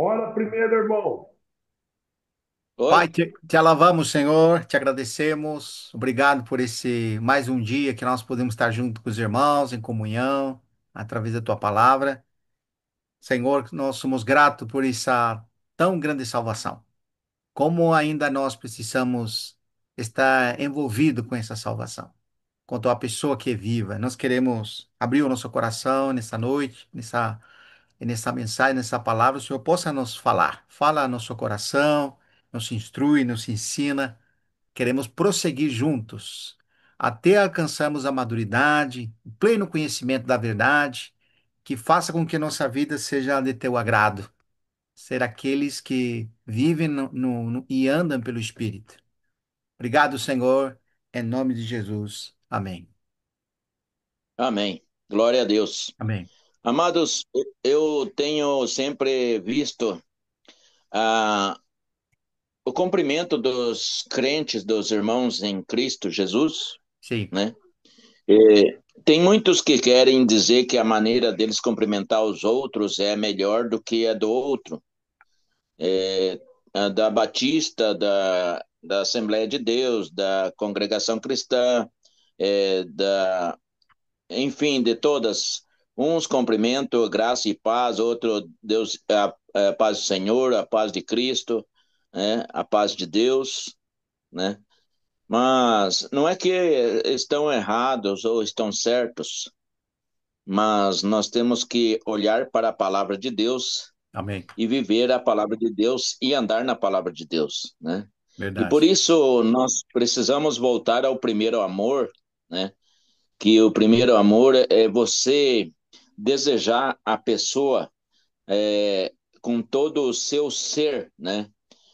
Ora primeiro, irmão. Pai, Oi? te alabamos, Senhor, te agradecemos. Obrigado por esse mais um dia que nós podemos estar junto com os irmãos, em comunhão, através da tua palavra. Senhor, nós somos gratos por essa tão grande salvação. Como ainda nós precisamos estar envolvido com essa salvação, quanto a pessoa que é viva. Nós queremos abrir o nosso coração nessa noite, nessa mensagem, nessa palavra, o Senhor possa nos falar. Fala ao nosso coração, nos instrui, nos ensina. Queremos prosseguir juntos até alcançarmos a maturidade, o pleno conhecimento da verdade, que faça com que nossa vida seja de teu agrado. Ser aqueles que vivem e andam pelo Espírito. Obrigado, Senhor, em nome de Jesus. Amém. Amém. Glória a Deus. Amém. Amados, eu tenho sempre visto ah, o cumprimento dos crentes, dos irmãos em Cristo Jesus, Sim. né? Tem muitos que querem dizer que a maneira deles cumprimentar os outros é melhor do que a do outro. A da Batista, da Assembleia de Deus, da Congregação Cristã, enfim, de todas. Uns cumprimento, graça e paz, outro, Deus, a paz do Senhor, a paz de Cristo, né? A paz de Deus, né? Mas não é que estão errados ou estão certos, mas nós temos que olhar para a palavra de Deus Amém. e viver a palavra de Deus e andar na palavra de Deus, né? E por Verdade. isso nós precisamos voltar ao primeiro amor, né? Que o primeiro amor é você desejar a pessoa com todo o seu ser, né?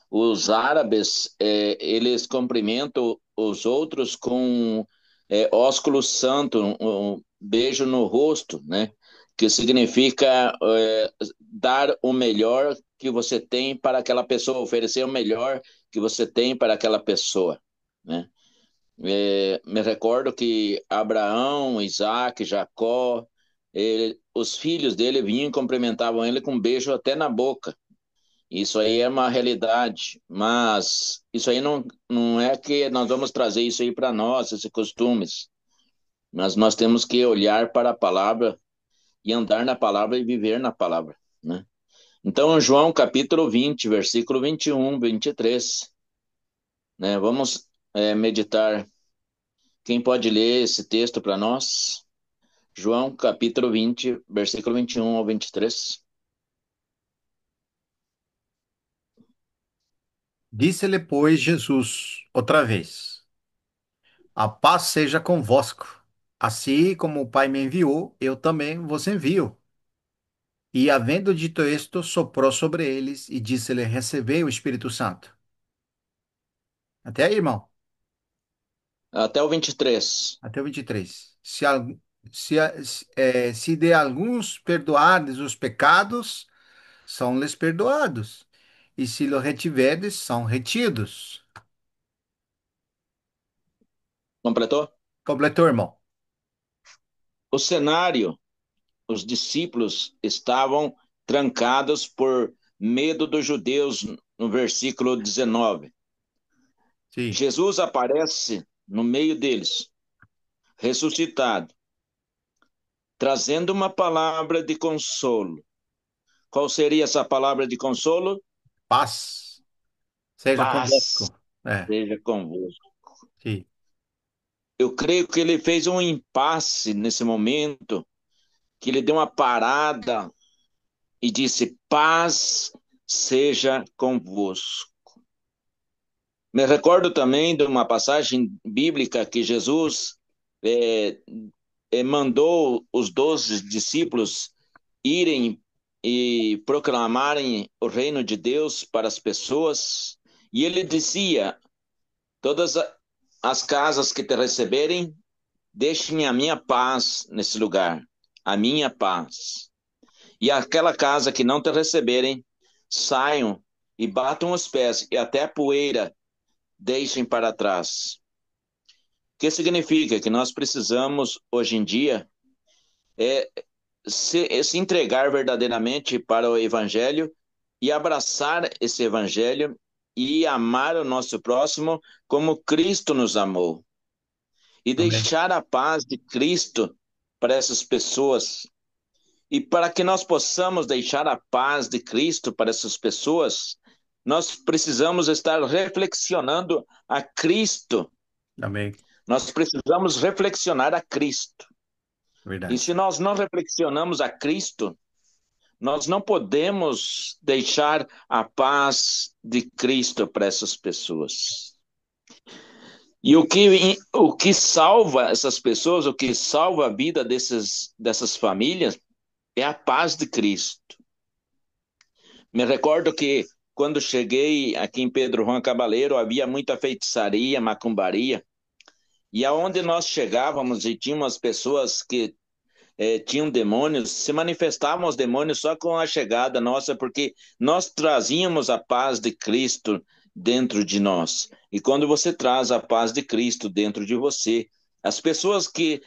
Os árabes, eles cumprimentam os outros com ósculo santo, um beijo no rosto, né? Que significa dar o melhor que você tem para aquela pessoa, oferecer o melhor que você tem para aquela pessoa, né? Me recordo que Abraão, Isaac, Jacó, os filhos dele vinham e cumprimentavam ele com um beijo até na boca. Isso aí é uma realidade, mas isso aí não é que nós vamos trazer isso aí para nós, esses costumes, mas nós temos que olhar para a palavra e andar na palavra e viver na palavra, né? Então, João capítulo 20, versículo 21, 23, né? Vamos meditar. Quem pode ler esse texto para nós? João capítulo 20, versículo 21 ao 23. Disse-lhe, pois, Jesus outra vez: A paz seja convosco. Assim como o Pai me enviou, eu também vos envio. E, havendo dito isto, soprou sobre eles e disse-lhe: Recebei o Espírito Santo. Até aí, irmão. Até o 23. Até o 23. Se de alguns perdoardes os pecados, são-lhes perdoados. E se lhe retiverdes, são retidos. Completou? Completou, irmão? O cenário, os discípulos estavam trancados por medo dos judeus, no versículo 19. Sim. Jesus aparece no meio deles, ressuscitado, trazendo uma palavra de consolo. Qual seria essa palavra de consolo? Paz seja Paz convosco. É, seja convosco. sim. Eu creio que ele fez um impasse nesse momento, que ele deu uma parada e disse: Paz seja convosco. Me recordo também de uma passagem bíblica que Jesus é, mandou os 12 discípulos irem e proclamarem o reino de Deus para as pessoas. E ele dizia: Todas as casas que te receberem, deixem a minha paz nesse lugar, a minha paz. E aquela casa que não te receberem, saiam e batam os pés e até a poeira deixem para trás. O que significa que nós precisamos, hoje em dia, se entregar verdadeiramente para o Evangelho e abraçar esse evangelho e amar o nosso próximo como Cristo nos amou. E Amém. deixar a paz de Cristo para essas pessoas. E para que nós possamos deixar a paz de Cristo para essas pessoas, nós precisamos estar reflexionando a Cristo. Amém. Nós precisamos reflexionar a Cristo. E se Verdade. nós não reflexionamos a Cristo, nós não podemos deixar a paz de Cristo para essas pessoas. E o que salva essas pessoas, o que salva a vida dessas famílias, é a paz de Cristo. Me recordo que quando cheguei aqui em Pedro Juan Cabaleiro, havia muita feitiçaria, macumbaria, e aonde nós chegávamos e tínhamos pessoas que tinham demônios, se manifestavam os demônios só com a chegada nossa, porque nós trazíamos a paz de Cristo dentro de nós. E quando você traz a paz de Cristo dentro de você, as pessoas que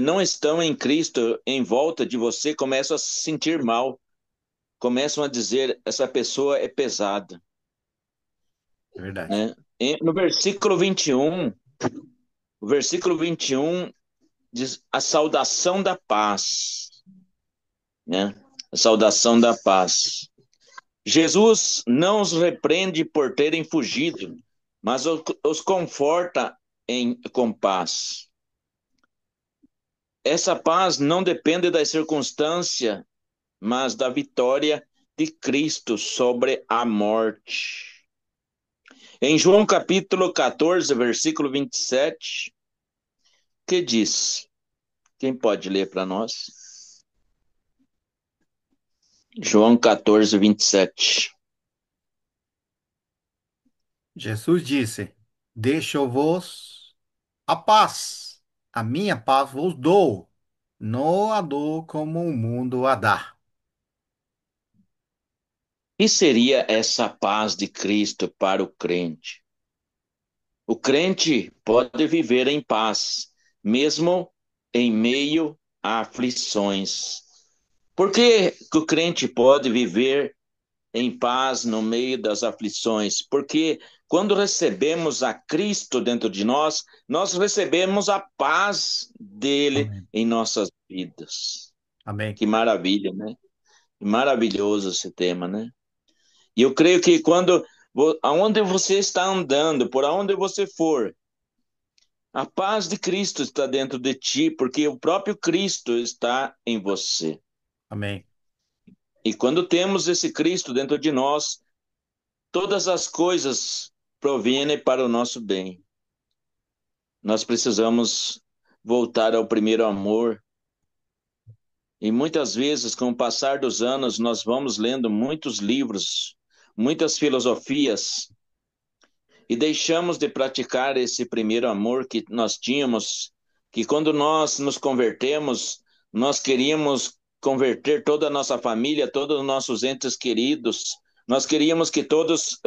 não estão em Cristo em volta de você começam a se sentir mal, começam a dizer: essa pessoa é pesada. Verdade. Né? No versículo 21, o versículo 21 diz a saudação da paz, né? A saudação da paz. Jesus não os repreende por terem fugido, mas os conforta com paz. Essa paz não depende da circunstância, mas da vitória de Cristo sobre a morte. Em João capítulo 14, versículo 27, que diz? Quem pode ler para nós? João 14, 27. Jesus disse: Deixo-vos a paz, a minha paz vos dou, não a dou como o mundo a dá. E seria essa paz de Cristo para o crente? O crente pode viver em paz, mesmo em meio a aflições. Por que que o crente pode viver em paz no meio das aflições? Porque quando recebemos a Cristo dentro de nós, nós recebemos a paz dele Amém. em nossas vidas. Amém. Que maravilha, né? Maravilhoso esse tema, né? E eu creio que quando aonde você está andando, por aonde você for, a paz de Cristo está dentro de ti, porque o próprio Cristo está em você. Amém. E quando temos esse Cristo dentro de nós, todas as coisas provêm para o nosso bem. Nós precisamos voltar ao primeiro amor. E muitas vezes, com o passar dos anos, nós vamos lendo muitos livros, muitas filosofias, e deixamos de praticar esse primeiro amor que nós tínhamos, que quando nós nos convertemos, nós queríamos converter toda a nossa família, todos os nossos entes queridos, nós queríamos que todos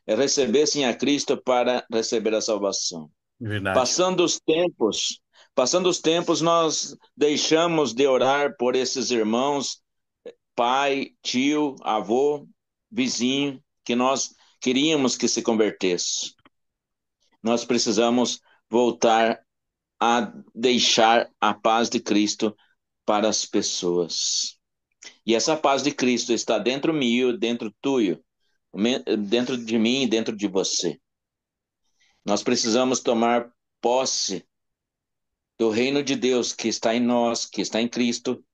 recebessem a Cristo para receber a salvação. Verdade. Passando os tempos, passando os tempos, nós deixamos de orar por esses irmãos, pai, tio, avô, vizinho, que nós queríamos que se convertesse. Nós precisamos voltar a deixar a paz de Cristo para as pessoas. E essa paz de Cristo está dentro meu, dentro tuyo, dentro de mim e dentro de você. Nós precisamos tomar posse do reino de Deus que está em nós, que está em Cristo,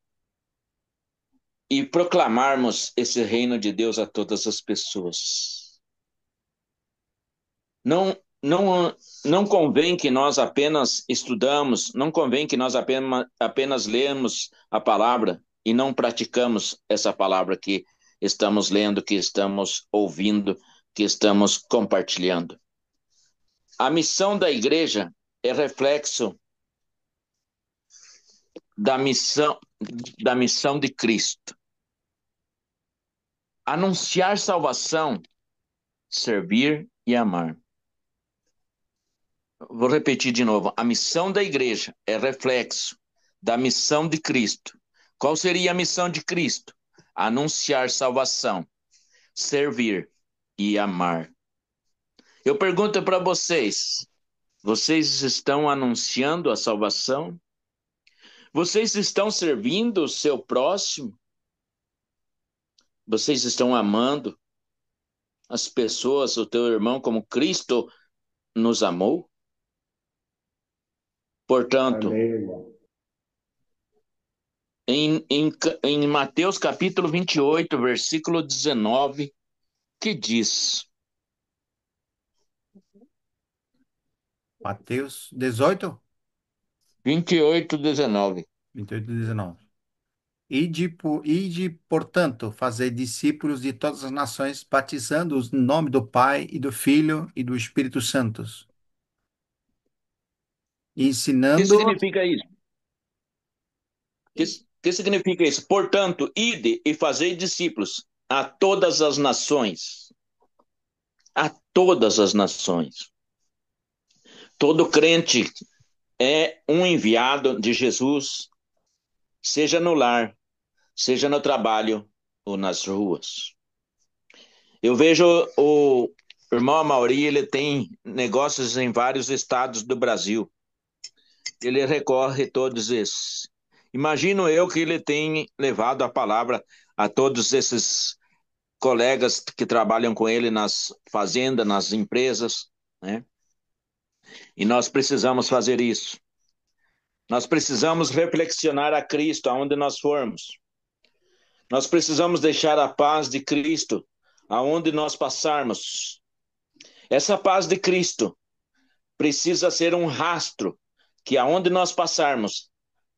e proclamarmos esse reino de Deus a todas as pessoas. Não, não, não convém que nós apenas estudamos, não convém que nós apenas lemos a palavra e não praticamos essa palavra que estamos lendo, que estamos ouvindo, que estamos compartilhando. A missão da igreja é reflexo da missão, da missão de Cristo. Anunciar salvação, servir e amar. Vou repetir de novo. A missão da igreja é reflexo da missão de Cristo. Qual seria a missão de Cristo? Anunciar salvação, servir e amar. Eu pergunto para vocês: vocês estão anunciando a salvação? Vocês estão servindo o seu próximo? Vocês estão amando as pessoas, o teu irmão, como Cristo nos amou? Portanto, Amém, irmão. em Mateus capítulo 28, versículo 19, que diz, Mateus 18, 28, 19. 28 e 19. Ide, portanto, fazer discípulos de todas as nações, batizando-os no nome do Pai e do Filho e do Espírito Santos, e O que ensinando-os. significa isso? Que significa isso? Portanto, ide e fazei discípulos a todas as nações. A todas as nações. Todo crente é um enviado de Jesus, seja no lar, seja no trabalho ou nas ruas. Eu vejo o irmão Amaury, ele tem negócios em vários estados do Brasil. Ele recorre a todos esses. Imagino eu que ele tem levado a palavra a todos esses colegas que trabalham com ele nas fazendas, nas empresas, né? E nós precisamos fazer isso. Nós precisamos reflexionar a Cristo aonde nós formos. Nós precisamos deixar a paz de Cristo aonde nós passarmos. Essa paz de Cristo precisa ser um rastro que aonde nós passarmos,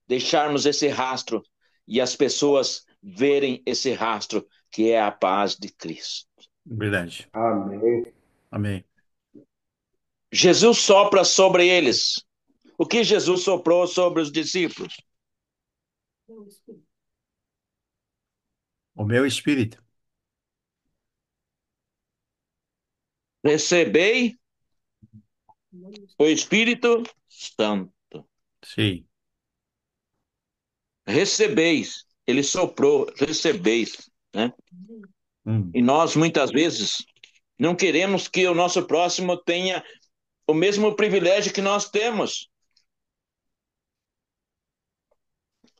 deixarmos esse rastro e as pessoas verem esse rastro que é a paz de Cristo. Verdade. Amém. Amém. Jesus sopra sobre eles. O que Jesus soprou sobre os discípulos? O meu espírito. Recebei o Espírito Santo. Sim. Recebeis. Ele soprou, recebeis, né? Hum. E nós, muitas vezes, não queremos que o nosso próximo tenha o mesmo privilégio que nós temos.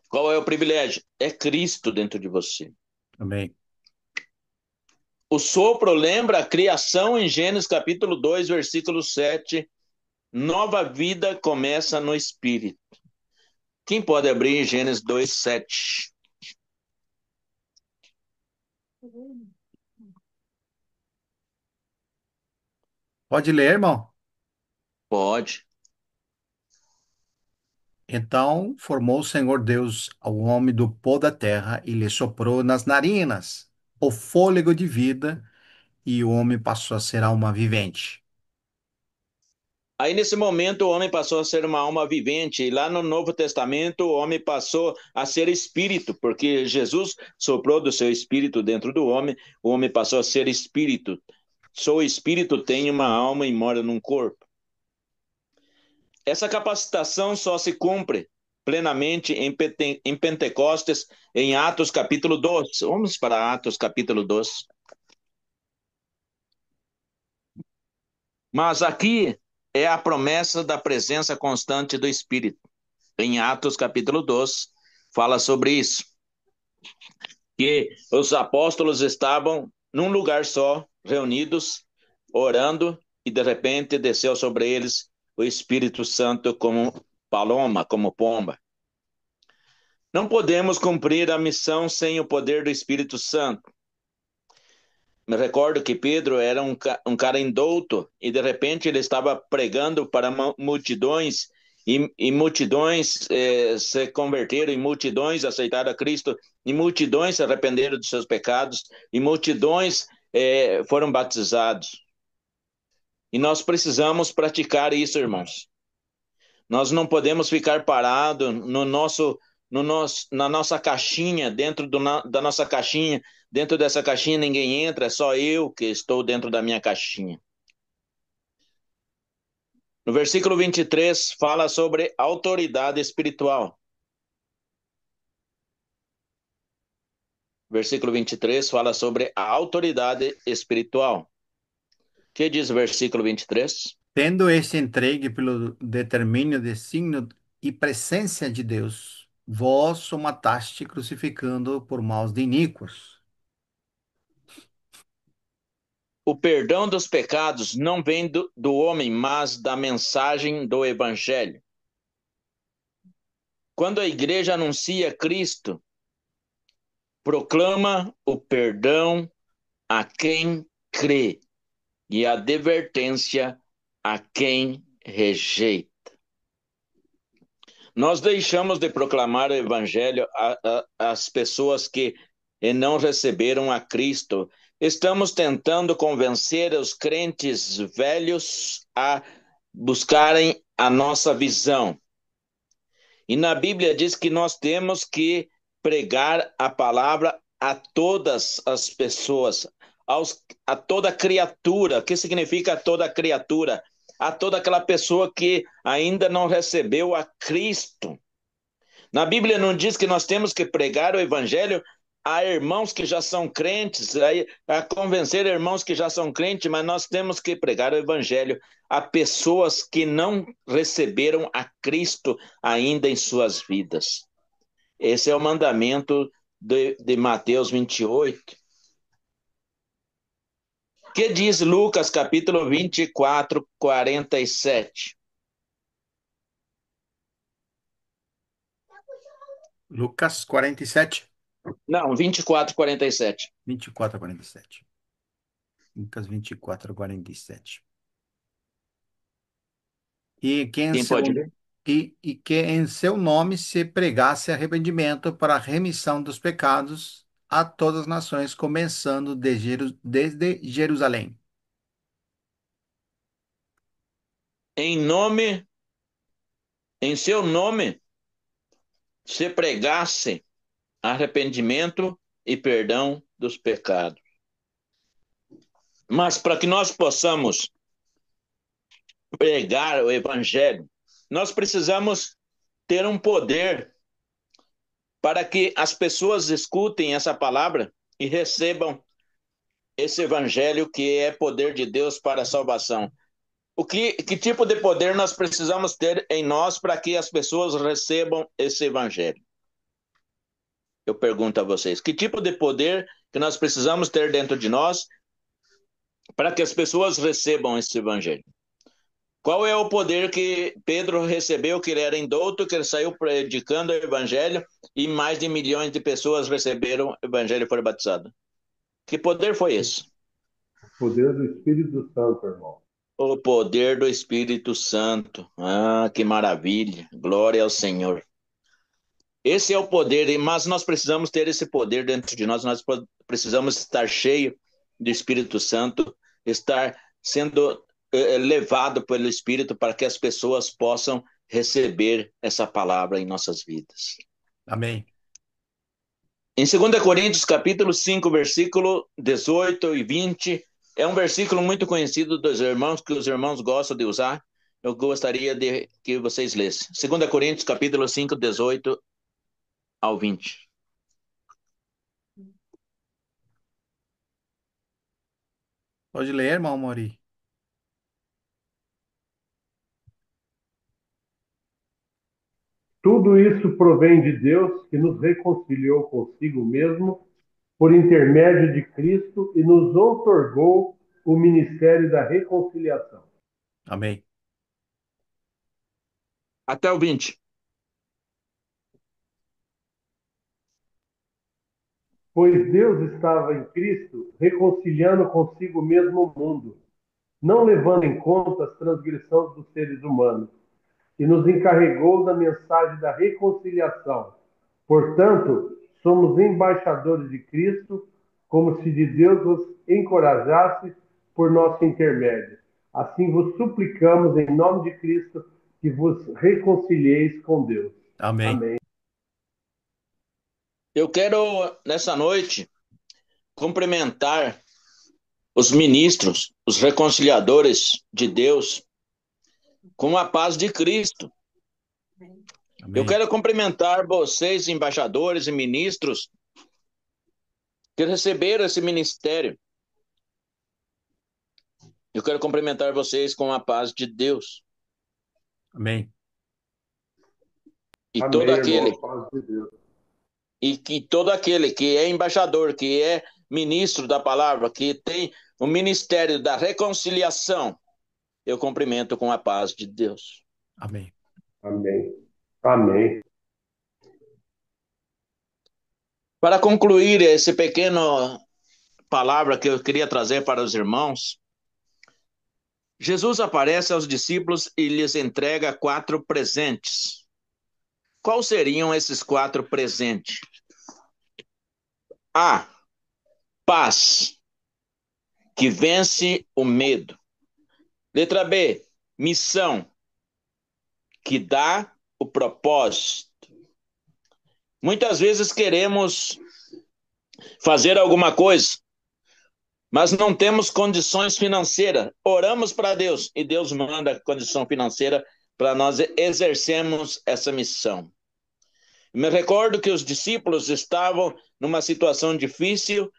Qual é o privilégio? É Cristo dentro de você. Amém. O sopro lembra a criação em Gênesis capítulo 2, versículo 7. Nova vida começa no Espírito. Quem pode abrir em Gênesis 2, 7? Pode ler, irmão? Pode. Então formou o Senhor Deus ao homem do pó da terra e lhe soprou nas narinas o fôlego de vida, e o homem passou a ser alma vivente. Aí, nesse momento, o homem passou a ser uma alma vivente, e lá no Novo Testamento, o homem passou a ser espírito, porque Jesus soprou do seu espírito dentro do homem, o homem passou a ser espírito. Sou espírito, tem uma alma e mora num corpo. Essa capacitação só se cumpre plenamente em Pentecostes, em Atos capítulo 2. Vamos para Atos capítulo 2. Mas aqui é a promessa da presença constante do Espírito. Em Atos capítulo 2, fala sobre isso. Que os apóstolos estavam num lugar só, reunidos, orando, e de repente desceu sobre eles o Espírito Santo como paloma, como pomba. Não podemos cumprir a missão sem o poder do Espírito Santo. Me recordo que Pedro era um cara indouto e de repente ele estava pregando para multidões e multidões se converteram, e multidões aceitaram a Cristo, e multidões se arrependeram dos seus pecados, e multidões foram batizados. E nós precisamos praticar isso, irmãos. Nós não podemos ficar parados na nossa caixinha, da nossa caixinha. Dentro dessa caixinha ninguém entra, é só eu que estou dentro da minha caixinha. No versículo 23, fala sobre autoridade espiritual. versículo 23 fala sobre a autoridade espiritual. O que diz o versículo 23? Tendo este entregue pelo determínio, desígnio e presença de Deus, vós o mataste crucificando por mãos de iníquos. O perdão dos pecados não vem do homem, mas da mensagem do evangelho. Quando a igreja anuncia Cristo, proclama o perdão a quem crê e a advertência a quem rejeita. Nós deixamos de proclamar o evangelho às pessoas que não receberam a Cristo. Estamos tentando convencer os crentes velhos a buscarem a nossa visão. E na Bíblia diz que nós temos que pregar a palavra a todas as pessoas, a toda criatura. O que significa toda criatura? A toda aquela pessoa que ainda não recebeu a Cristo. Na Bíblia não diz que nós temos que pregar o evangelho a irmãos que já são crentes, a convencer irmãos que já são crentes, mas nós temos que pregar o evangelho a pessoas que não receberam a Cristo ainda em suas vidas. Esse é o mandamento de Mateus 28. Que diz Lucas capítulo 24, 47? Lucas 47, Não, 24, 47. 24 a 47. Lucas 24 a 47. E que em Quem pode seu, ler? e que em seu nome se pregasse arrependimento para a remissão dos pecados a todas as nações, começando desde Jerusalém. Em nome, em seu nome, se pregasse arrependimento e perdão dos pecados. Mas para que nós possamos pregar o evangelho, nós precisamos ter um poder para que as pessoas escutem essa palavra e recebam esse evangelho que é poder de Deus para a salvação. Que tipo de poder nós precisamos ter em nós para que as pessoas recebam esse evangelho? Eu pergunto a vocês, que tipo de poder que nós precisamos ter dentro de nós para que as pessoas recebam esse evangelho? Qual é o poder que Pedro recebeu, que ele era indouto, que ele saiu predicando o evangelho e mais de milhões de pessoas receberam o evangelho e foram batizadas? Que poder foi esse? Poder do Espírito Santo, irmão. O poder do Espírito Santo. Ah, que maravilha. Glória ao Senhor. Esse é o poder, mas nós precisamos ter esse poder dentro de nós, nós precisamos estar cheio do Espírito Santo, estar sendo levado pelo Espírito para que as pessoas possam receber essa palavra em nossas vidas. Amém. Em 2 Coríntios, capítulo 5, versículo 18 e 20, é um versículo muito conhecido dos irmãos, que os irmãos gostam de usar. Eu gostaria de que vocês lessem. 2 Coríntios, capítulo 5, 18 ao 20. Pode ler, irmão Mori. Tudo isso provém de Deus, que nos reconciliou consigo mesmo por intermédio de Cristo e nos outorgou o ministério da reconciliação. Amém. Até o 20. Pois Deus estava em Cristo reconciliando consigo mesmo o mundo, não levando em conta as transgressões dos seres humanos, e nos encarregou da mensagem da reconciliação. Portanto, somos embaixadores de Cristo, como se de Deus vos encorajasse por nosso intermédio. Assim vos suplicamos, em nome de Cristo, que vos reconcilieis com Deus. Amém. Amém. Eu quero, nessa noite, cumprimentar os ministros, os reconciliadores de Deus, com a paz de Cristo. Eu Amém. quero cumprimentar vocês, embaixadores e ministros, que receberam esse ministério. Eu quero cumprimentar vocês com a paz de Deus. Amém. E Amém, todo aquele, irmão. Paz de Deus. e que todo aquele que é embaixador, que é ministro da palavra, que tem o ministério da reconciliação, eu cumprimento com a paz de Deus. Amém. Amém. Amém. Para concluir esse pequeno palavra que eu queria trazer para os irmãos, Jesus aparece aos discípulos e lhes entrega 4 presentes. Quais seriam esses 4 presentes? A. Paz, que vence o medo. Letra B. Missão, que dá o propósito. Muitas vezes queremos fazer alguma coisa, mas não temos condições financeiras. Oramos para Deus e Deus manda condição financeira para nós exercermos essa missão. Me recordo que os discípulos estavam numa situação difícil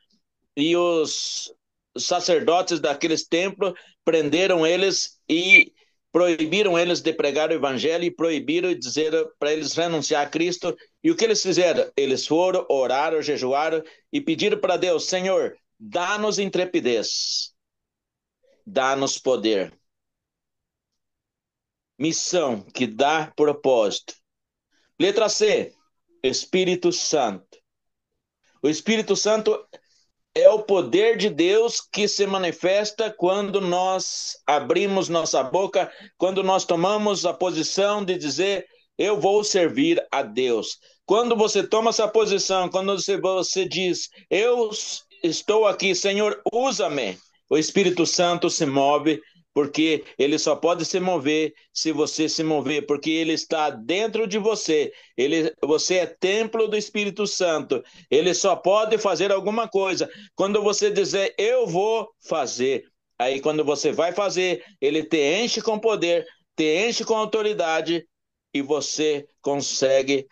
e os sacerdotes daqueles templos prenderam eles e proibiram eles de pregar o evangelho e proibiram de dizer para eles renunciar a Cristo. E o que eles fizeram? Eles foram, oraram, jejuaram e pediram para Deus: Senhor, dá-nos intrepidez, dá-nos poder. Missão que dá propósito. Letra C, Espírito Santo. O Espírito Santo é o poder de Deus que se manifesta quando nós abrimos nossa boca, quando nós tomamos a posição de dizer, eu vou servir a Deus. Quando você toma essa posição, quando você diz, eu estou aqui, Senhor, usa-me, o Espírito Santo se move, porque ele só pode se mover se você se mover, porque ele está dentro de você. Você é templo do Espírito Santo. Ele só pode fazer alguma coisa quando você dizer, eu vou fazer. Aí quando você vai fazer, ele te enche com poder, te enche com autoridade e você consegue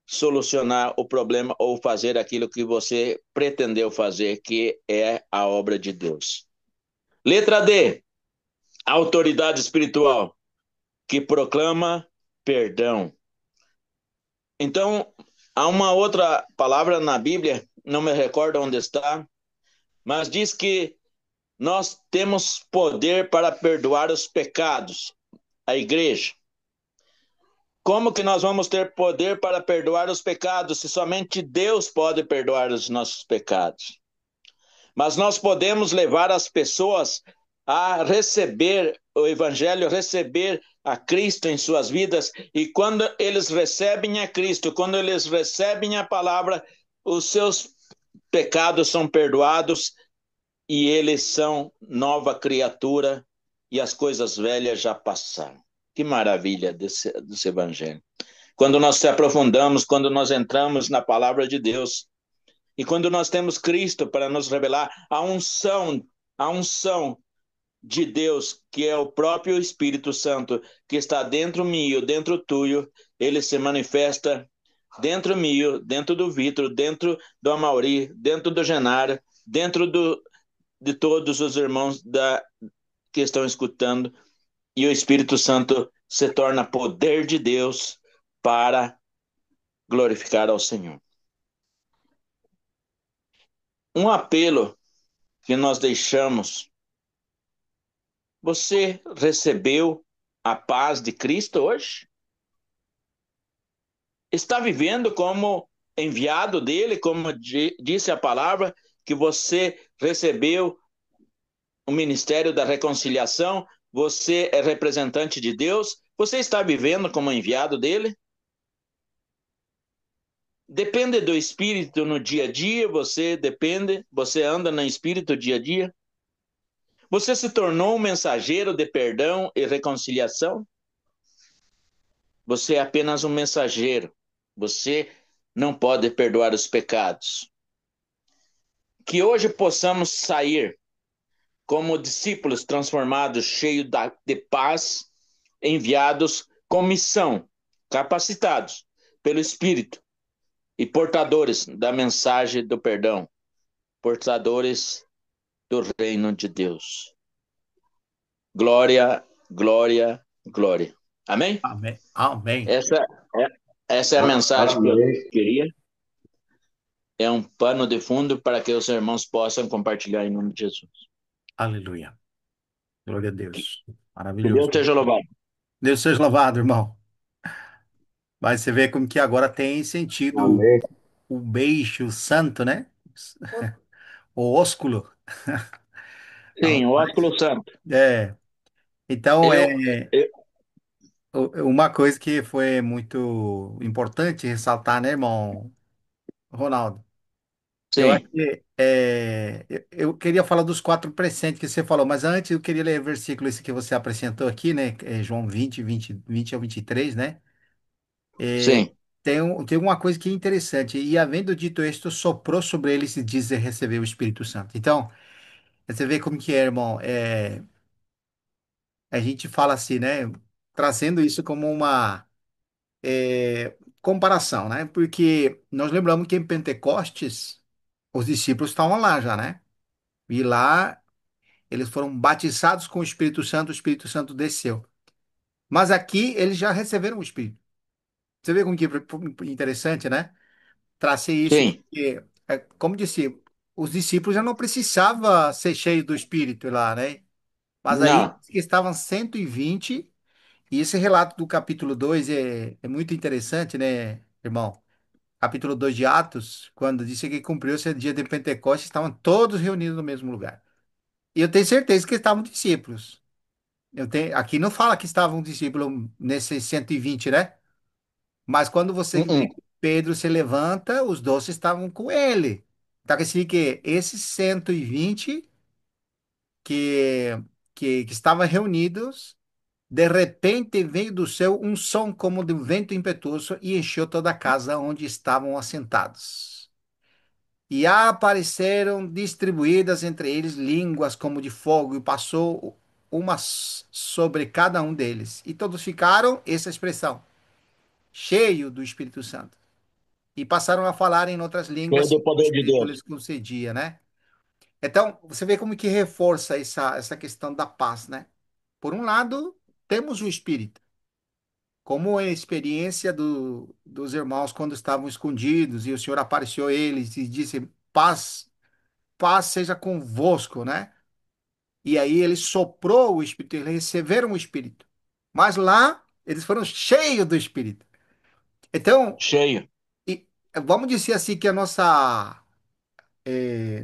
solucionar o problema ou fazer aquilo que você pretendeu fazer, que é a obra de Deus. Letra D, autoridade espiritual, que proclama perdão. Então, há uma outra palavra na Bíblia, não me recordo onde está, mas diz que nós temos poder para perdoar os pecados, a igreja. Como que nós vamos ter poder para perdoar os pecados se somente Deus pode perdoar os nossos pecados? Mas nós podemos levar as pessoas a receber o Evangelho, receber a Cristo em suas vidas, e quando eles recebem a Cristo, quando eles recebem a palavra, os seus pecados são perdoados e eles são nova criatura e as coisas velhas já passaram. Que maravilha desse Evangelho. Quando nós se aprofundamos, quando nós entramos na palavra de Deus, e quando nós temos Cristo para nos revelar a unção de Deus, que é o próprio Espírito Santo, que está dentro meu, dentro tuyo, ele se manifesta dentro meu, dentro do Vitor, dentro do Amauri, dentro do Genaro, dentro de todos os irmãos que estão escutando, e o Espírito Santo se torna poder de Deus para glorificar ao Senhor. Um apelo que nós deixamos: você recebeu a paz de Cristo hoje? Está vivendo como enviado dele, como disse a palavra, que você recebeu o ministério da reconciliação, você é representante de Deus, você está vivendo como enviado dele? Depende do Espírito no dia a dia, você anda no Espírito dia a dia? Você se tornou um mensageiro de perdão e reconciliação? Você é apenas um mensageiro. Você não pode perdoar os pecados. Que hoje possamos sair como discípulos transformados, cheios de paz, enviados com missão, capacitados pelo Espírito e portadores da mensagem do perdão. portadores do reino de Deus. Glória, glória, glória. Amém? Amém. Amém. Essa essa é a mensagem que eu Amém. queria. É um pano de fundo para que os irmãos possam compartilhar em nome de Jesus. Aleluia. Glória a Deus. Que Maravilhoso. Deus seja louvado. Deus seja louvado, irmão. Mas você vê como que agora tem sentido Amém. o beijo santo, né? O ósculo. Sim, o Rapaz. óculos santo. É. Então, Eu, eu uma coisa que foi muito importante ressaltar, né, irmão Ronaldo? Eu acho sim, que eu queria falar dos quatro presentes que você falou, mas antes eu queria ler o versículo esse que você apresentou aqui, né? João 20 ao 23, né? É, sim, tem uma coisa que é interessante. E havendo dito isto, soprou sobre eles e diz receber o Espírito Santo. Então, você vê como que é, irmão. A gente fala assim, né? Trazendo isso como uma comparação, né? Porque nós lembramos que em Pentecostes, os discípulos estavam lá já, né? E lá eles foram batizados com o Espírito Santo desceu. Mas aqui eles já receberam o Espírito. Você vê como que é interessante, né? Tracei isso sim. porque, como disse, os discípulos já não precisavam ser cheios do Espírito lá, né? Mas aí Não. que estavam 120, e esse relato do capítulo 2 é muito interessante, né, irmão? Capítulo 2 de Atos, quando disse que cumpriu-se o dia de Pentecostes, estavam todos reunidos no mesmo lugar. E eu tenho certeza que estavam discípulos. Aqui não fala que estavam discípulos nesses 120, né? Mas quando você vê Uh-uh. que Pedro se levanta, os doze estavam com ele. Então, quer dizer que esses 120 que, que estavam reunidos, de repente veio do céu um som como de um vento impetuoso e encheu toda a casa onde estavam assentados. E apareceram distribuídas entre eles línguas como de fogo, e passou uma sobre cada um deles. E todos ficaram, essa expressão, cheio do Espírito Santo. E passaram a falar em outras Cheio línguas do que o poder de Espírito Deus. lhes concedia, né? Então, você vê como que reforça essa questão da paz, né? Por um lado, temos o Espírito, como a experiência dos irmãos quando estavam escondidos e o Senhor apareceu a eles e disse: paz, paz seja convosco, né? E aí ele soprou o Espírito, eles receberam o Espírito. Mas lá, eles foram cheios do Espírito. Então, Cheio. e, vamos dizer assim que a nossa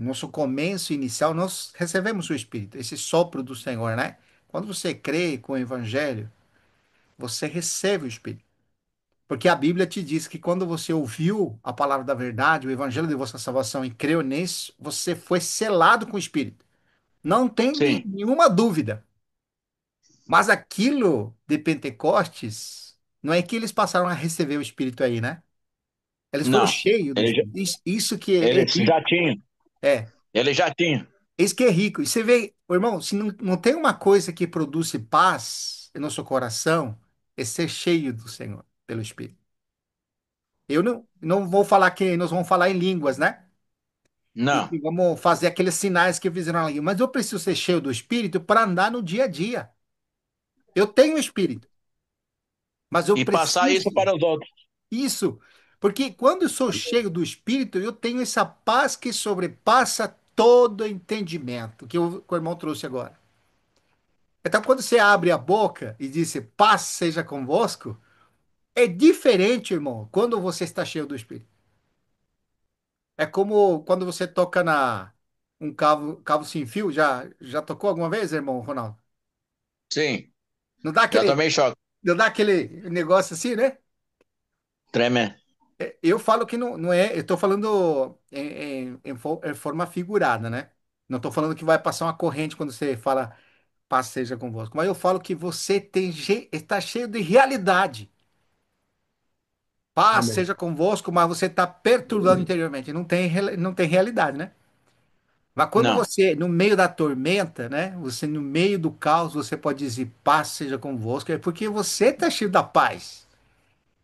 nosso começo inicial, nós recebemos o Espírito, esse sopro do Senhor, né? Quando você crê com o Evangelho, você recebe o Espírito. Porque a Bíblia te diz que quando você ouviu a palavra da verdade, o Evangelho de vossa salvação e creu nisso, você foi selado com o Espírito. Não tem Sim. nenhuma dúvida. Mas aquilo de Pentecostes, não é que eles passaram a receber o Espírito aí, né? Eles foram Não. cheios do Ele, já- Espírito. Isso que é ele já rico. tinha. É. Ele já tinha. Isso que é rico. E você vê, ô irmão, se não tem uma coisa que produz paz em nosso coração, é ser cheio do Senhor, pelo Espírito. Eu não vou falar que nós vamos falar em línguas, né? E Não. que vamos fazer aqueles sinais que fizeram na língua. Mas eu preciso ser cheio do Espírito para andar no dia a dia. Eu tenho o Espírito, mas eu E passar isso preciso. para os outros. Isso. Porque quando eu sou cheio do Espírito, eu tenho essa paz que sobrepassa todo entendimento, que o irmão trouxe agora. Então, quando você abre a boca e diz paz seja convosco, é diferente, irmão, quando você está cheio do Espírito. É como quando você toca na um cavo sem fio. Já tocou alguma vez, irmão Ronaldo? Sim. Não dá Já aquele, tomei choque. não dá aquele negócio assim, né? Tremendo. Eu falo que não é. Eu estou falando em forma figurada, né? Não estou falando que vai passar uma corrente quando você fala paz seja convosco. Mas eu falo que você está cheio de realidade. Paz Amém. seja convosco, mas você está perturbando interiormente. Não tem realidade, né? Mas quando Não. você, no meio da tormenta, né? Você, no meio do caos, você pode dizer paz seja convosco, é porque você está cheio da paz,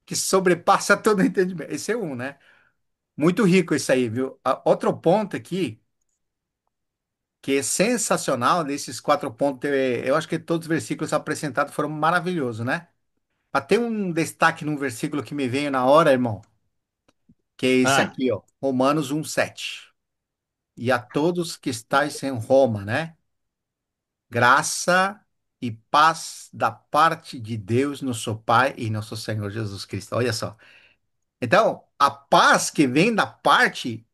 que sobrepassa todo o entendimento. Esse é um, né? Muito rico isso aí, viu? Outro ponto aqui, que é sensacional desses 4 pontos. Eu acho que todos os versículos apresentados foram maravilhosos, né? Mas tem um destaque num versículo que me veio na hora, irmão, que é esse Ah, aqui, ó, Romanos 1:7. E a todos que estáis em Roma, né? Graça e paz da parte de Deus, nosso Pai e nosso Senhor Jesus Cristo. Olha só. Então, a paz que vem da parte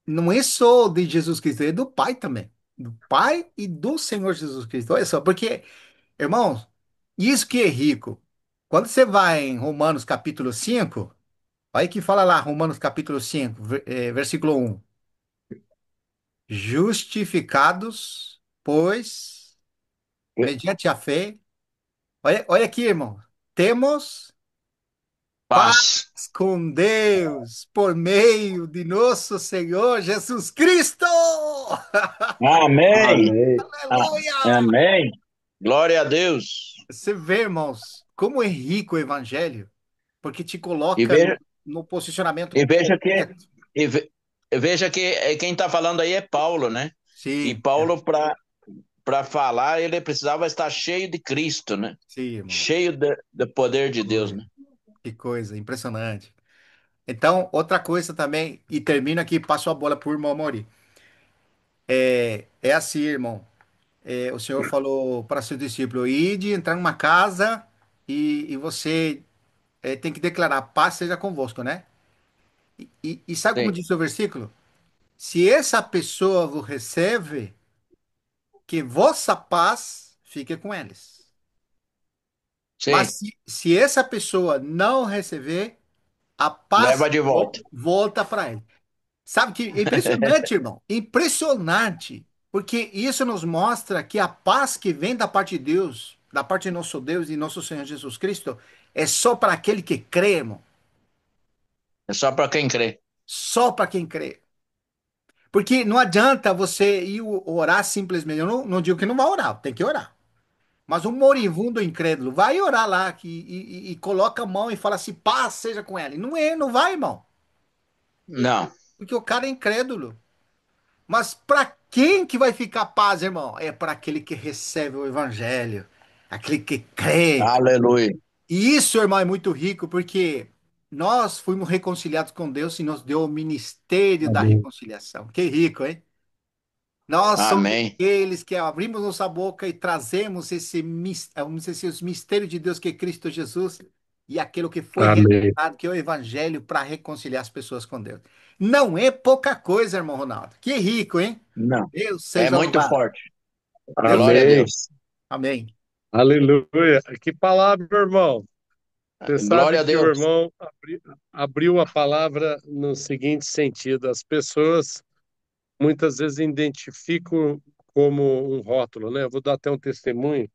não é só de Jesus Cristo, é do Pai também. Do Pai e do Senhor Jesus Cristo. Olha só, porque, irmãos, isso que é rico. Quando você vai em Romanos capítulo 5, olha que fala lá, Romanos capítulo 5, versículo 1. Justificados, pois, mediante a fé. Olha aqui, irmão. Temos paz paz. com Deus por meio de nosso Senhor Jesus Cristo. Amém. Amém. Ah, Aleluia! amém. Glória a Deus. Você vê, irmãos, como é rico o evangelho, porque te E coloca veja, no posicionamento e veja que, correto. veja que quem está falando aí é Paulo, né? E Sim, Paulo, para falar, ele precisava estar cheio de Cristo, né? sim, irmão. Cheio do poder de Deus, Aleluia. né? Que coisa, impressionante. Então, outra coisa também, e termino aqui, passo a bola para o irmão Mori. É assim, irmão. O Senhor falou para seu discípulo, ide, entrar numa casa e você tem que declarar, paz seja convosco, né? E sabe como Sim, diz o versículo? Se essa pessoa vos recebe, que vossa paz fique com eles. sim. Mas se essa pessoa não receber, a paz Leva de volta. volta para ele. Sabe que é impressionante, irmão. Impressionante. Porque isso nos mostra que a paz que vem da parte de Deus, da parte de nosso Deus e nosso Senhor Jesus Cristo, é só para aquele que crê, irmão. É só para quem crê. Só para quem crê. Porque não adianta você ir orar simplesmente. Eu não digo que não vai orar, tem que orar. Mas um moribundo incrédulo vai orar lá e coloca a mão e fala assim: paz seja com ele. Não é, não vai, irmão. Não. Porque o cara é incrédulo. Mas para quem que vai ficar paz, irmão? É para aquele que recebe o evangelho, aquele que crê. Aleluia. E isso, irmão, é muito rico porque nós fomos reconciliados com Deus e nos deu o ministério da Amém. reconciliação. Que rico, hein? Nós somos Amém. aqueles que abrimos nossa boca e trazemos vamos dizer assim, os mistérios de Deus que é Cristo Jesus e aquilo que foi Amém. revelado, que é o evangelho para reconciliar as pessoas com Deus. Não é pouca coisa, irmão Ronaldo. Que rico, hein? Não. Deus É seja muito louvado. forte. Deus Glória a seja Amém. louvado. Deus. Amém. Aleluia. Que palavra, irmão. Você Glória sabe a que o Deus. irmão abriu a palavra no seguinte sentido: as pessoas muitas vezes identificam como um rótulo, né? Eu vou dar até um testemunho.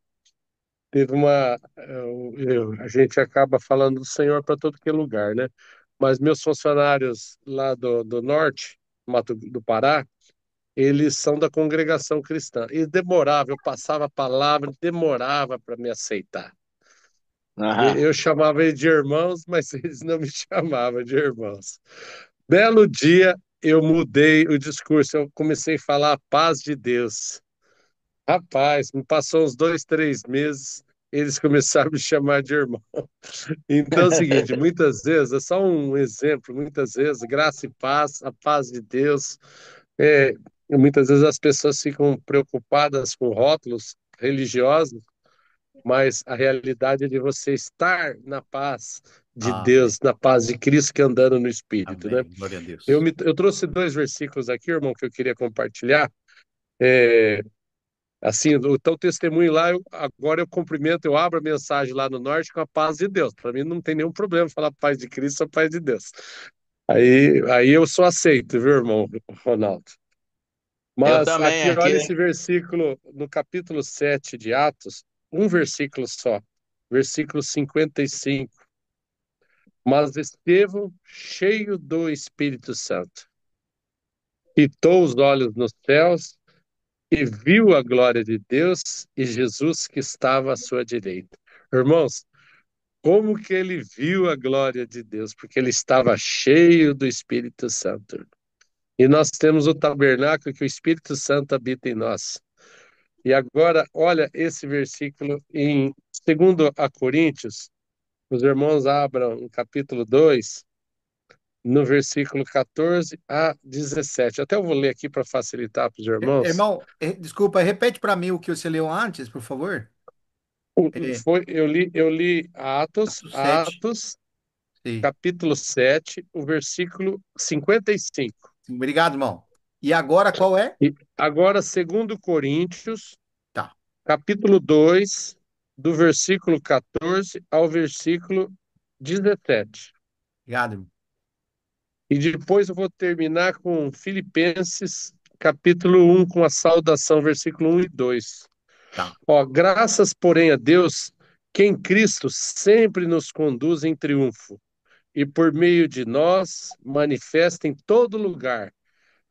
Teve a gente acaba falando do Senhor para todo que é lugar, né? Mas meus funcionários lá do norte, Mato do Pará, eles são da congregação cristã. E demorava, eu passava a palavra, demorava para me aceitar. Aham. Eu chamava eles de irmãos, mas eles não me chamavam de irmãos. Belo dia, eu mudei o discurso, eu comecei a falar a paz de Deus. Rapaz, me passou uns 2, 3 meses, eles começaram a me chamar de irmão. Então é o seguinte, muitas vezes, é só um exemplo, muitas vezes, graça e paz, a paz de Deus. É, muitas vezes as pessoas ficam preocupadas com rótulos religiosos, mas a realidade é de você estar na paz de Amém. Deus, na paz de Cristo que andando no Espírito, né? Amém. Glória a Deus. Eu trouxe 2 versículos aqui, irmão, que eu queria compartilhar. Assim, então o testemunho lá, agora eu cumprimento, eu abro a mensagem lá no norte com a paz de Deus. Para mim não tem nenhum problema falar paz de Cristo ou paz de Deus. Aí eu sou aceito, viu, irmão Ronaldo? Eu Mas também aqui, olha esse aqui. versículo no capítulo 7 de Atos, um versículo só, versículo 55. Mas Estevão, cheio do Espírito Santo, fitou os olhos nos céus e viu a glória de Deus e Jesus que estava à sua direita. Irmãos, como que ele viu a glória de Deus? Porque ele estava cheio do Espírito Santo. E nós temos o tabernáculo que o Espírito Santo habita em nós. E agora, olha esse versículo em 2 a Coríntios, os irmãos abram o capítulo 2, no versículo 14 a 17. Até eu vou ler aqui para facilitar para os irmãos. Irmão, desculpa, repete para mim o que você leu antes, por favor. É, Eu li Atos, Atos 7. Atos, Sim. capítulo 7, o versículo 55. Obrigado, irmão. E agora qual é? E agora, 2 Coríntios, Tá. capítulo 2, do versículo 14 ao versículo 17. Obrigado, irmão. E depois eu vou terminar com Filipenses, capítulo 1, com a saudação, versículo 1 e 2. Tá. Ó, graças, porém, a Deus, que em Cristo sempre nos conduz em triunfo, e por meio de nós manifesta em todo lugar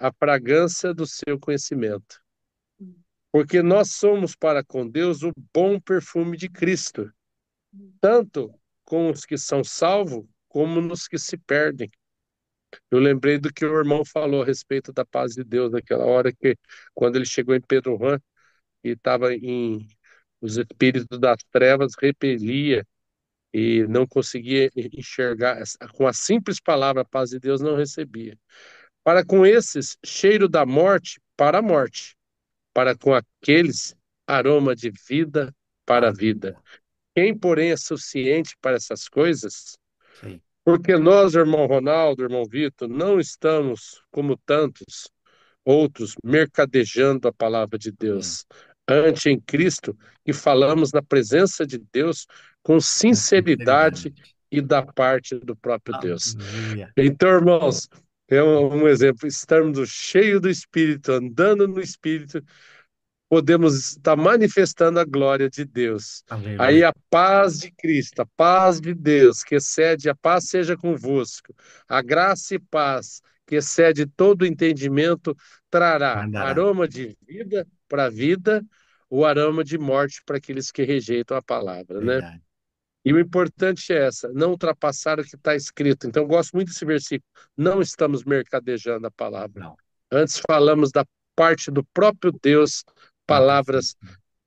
a fragrância do seu conhecimento. Porque nós somos para com Deus o bom perfume de Cristo, tanto com os que são salvos, como nos que se perdem. Eu lembrei do que o irmão falou a respeito da paz de Deus naquela hora que, quando ele chegou em Pedro Juan e estava em os espíritos das trevas repelia e não conseguia enxergar, com a simples palavra a paz de Deus não recebia. Para com esses, cheiro da morte para a morte, para com aqueles, aroma de vida para a vida. Aleluia. Quem, porém, é suficiente para essas coisas? Isso aí. Porque nós, irmão Ronaldo, irmão Vitor, não estamos como tantos outros mercadejando a palavra de Amém. Deus. Ante em Cristo e falamos na presença de Deus com Com sinceridade sinceridade. e da parte do próprio Deus. Aleluia. Então, irmãos, é um exemplo, estamos cheios do Espírito, andando no Espírito, podemos estar manifestando a glória de Deus. Aí Aleluia. a paz de Cristo, a paz de Deus, que excede, a paz seja convosco. A graça e paz, que excede todo entendimento, trará Mandará. aroma de vida para a vida, o aroma de morte para aqueles que rejeitam a palavra, né? Verdade. E o importante é essa, não ultrapassar o que está escrito. Então, eu gosto muito desse versículo. Não estamos mercadejando a palavra. Não. Antes falamos da parte do próprio Deus, Próprio filho. palavras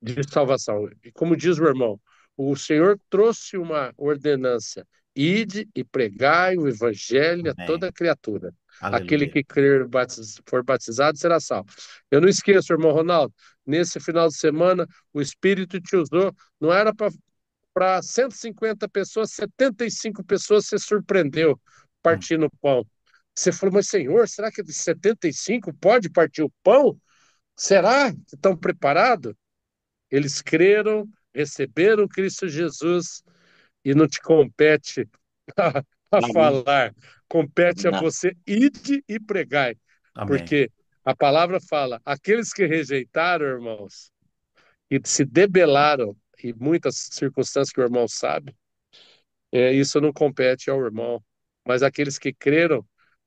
de salvação. E como diz o irmão, o Senhor trouxe uma ordenança: ide e pregai o evangelho a Amém. toda criatura. Aquele Aleluia. que crer, for batizado será salvo. Eu não esqueço, irmão Ronaldo, nesse final de semana, o Espírito te usou, não era para 150 pessoas, 75 pessoas se surpreendeu Hum. partindo o pão. Você falou, mas Senhor, será que de 75 pode partir o pão? Será que estão preparados? Eles creram, receberam Cristo Jesus e não te compete a Amém. falar, compete a Não. você ide e pregai, Amém. porque a palavra fala, aqueles que rejeitaram, irmãos, e se debelaram, e muitas circunstâncias que o irmão sabe, isso não compete ao irmão, mas aqueles que creram,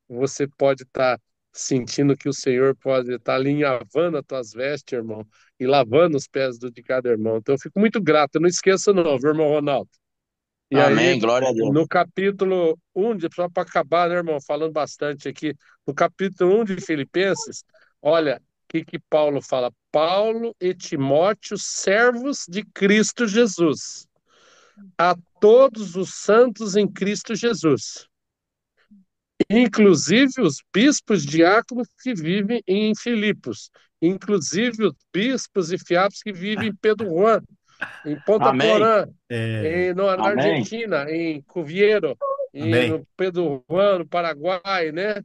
você pode estar sentindo que o Senhor pode estar alinhavando as tuas vestes, irmão, e lavando os pés de cada irmão. Então eu fico muito grato, eu não esqueça não, viu, irmão Ronaldo? E aí, Amém. Glória a Deus. no capítulo 1, só para acabar, né, irmão, falando bastante aqui, no capítulo 1 de Filipenses, olha o que Paulo fala. Paulo e Timóteo, servos de Cristo Jesus, a todos os santos em Cristo Jesus, inclusive os bispos diáconos que vivem em Filipos, inclusive os bispos e fiapos que vivem em Pedro Juan, em Ponta Amém. Porã, É. na Amém. Argentina, em Cuviero, Amém. no Pedro Juan, no Paraguai, né?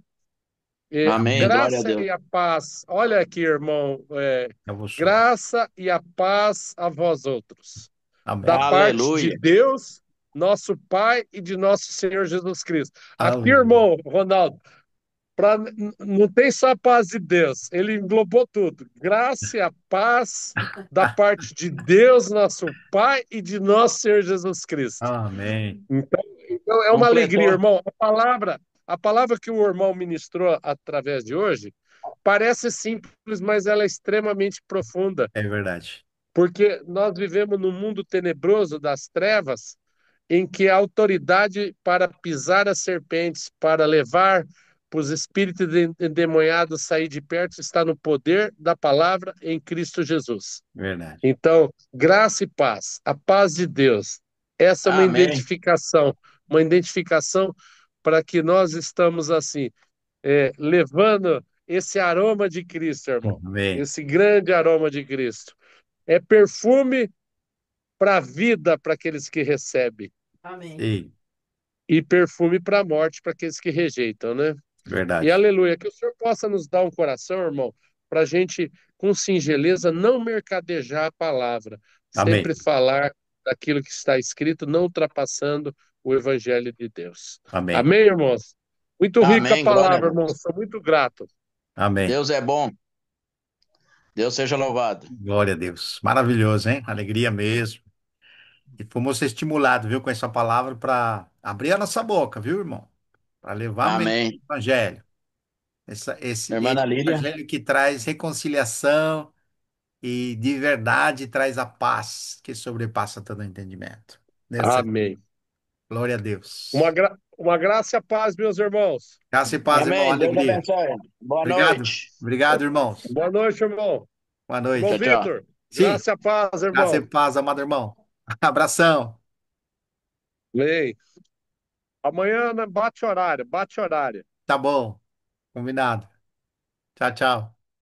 A Amém. Amém. Glória a graça Deus. e a paz, olha aqui, irmão, Eu vou só. graça e a paz a vós outros, da Amém. parte de Aleluia. Deus, nosso Pai e de nosso Senhor Jesus Cristo. Aqui, Aleluia. irmão Ronaldo, não tem só a paz de Deus, ele englobou tudo. Graça e a paz da parte de Deus, nosso Pai e de nosso Senhor Jesus Cristo. Amém. Então é uma alegria, Completou. irmão. A palavra que o irmão ministrou através de hoje parece simples, mas ela é extremamente profunda, É verdade. porque nós vivemos num mundo tenebroso das trevas, em que a autoridade para pisar as serpentes, para levar para os espíritos endemoniados sair de perto está no poder da palavra em Cristo Jesus. Verdade. Então, graça e paz, a paz de Deus. Essa é Amém. uma identificação para que nós estamos assim, levando esse aroma de Cristo, irmão, Amém. esse grande aroma de Cristo. É perfume para a vida para aqueles que recebem Sim, e perfume para a morte para aqueles que rejeitam, né? E verdade. aleluia, que o Senhor possa nos dar um coração, irmão, para a gente, com singeleza, não mercadejar a palavra, sempre Amém. falar daquilo que está escrito, não ultrapassando o Evangelho de Deus. Amém. Amém, irmãos? Muito rica a Amém. Glória a palavra, irmão, Deus. sou muito grato. Amém. Deus é bom. Deus seja louvado. Glória a Deus. Maravilhoso, hein? Alegria mesmo. E fomos estimulados, viu, com essa palavra para abrir a nossa boca, viu, irmão? Para levar mesmo o Amém. evangelho. Irmã Esse Lília. evangelho que traz reconciliação e de verdade traz a paz que sobrepassa todo entendimento. Nessa, Amém. glória a Uma, Deus. uma graça e a paz, meus irmãos. Graça e paz, irmão. Amém. Deus Alegria. abençoe. Boa Obrigado. noite. Obrigado, irmãos. Boa noite, irmão. Boa Irmão Tchau, noite. tchau. Vitor, Sim. graça e a paz, Graça e irmão. paz, amado irmão. Abração. Amém. Amanhã né, bate horário, bate horário. Tá bom. Combinado. Tchau, tchau.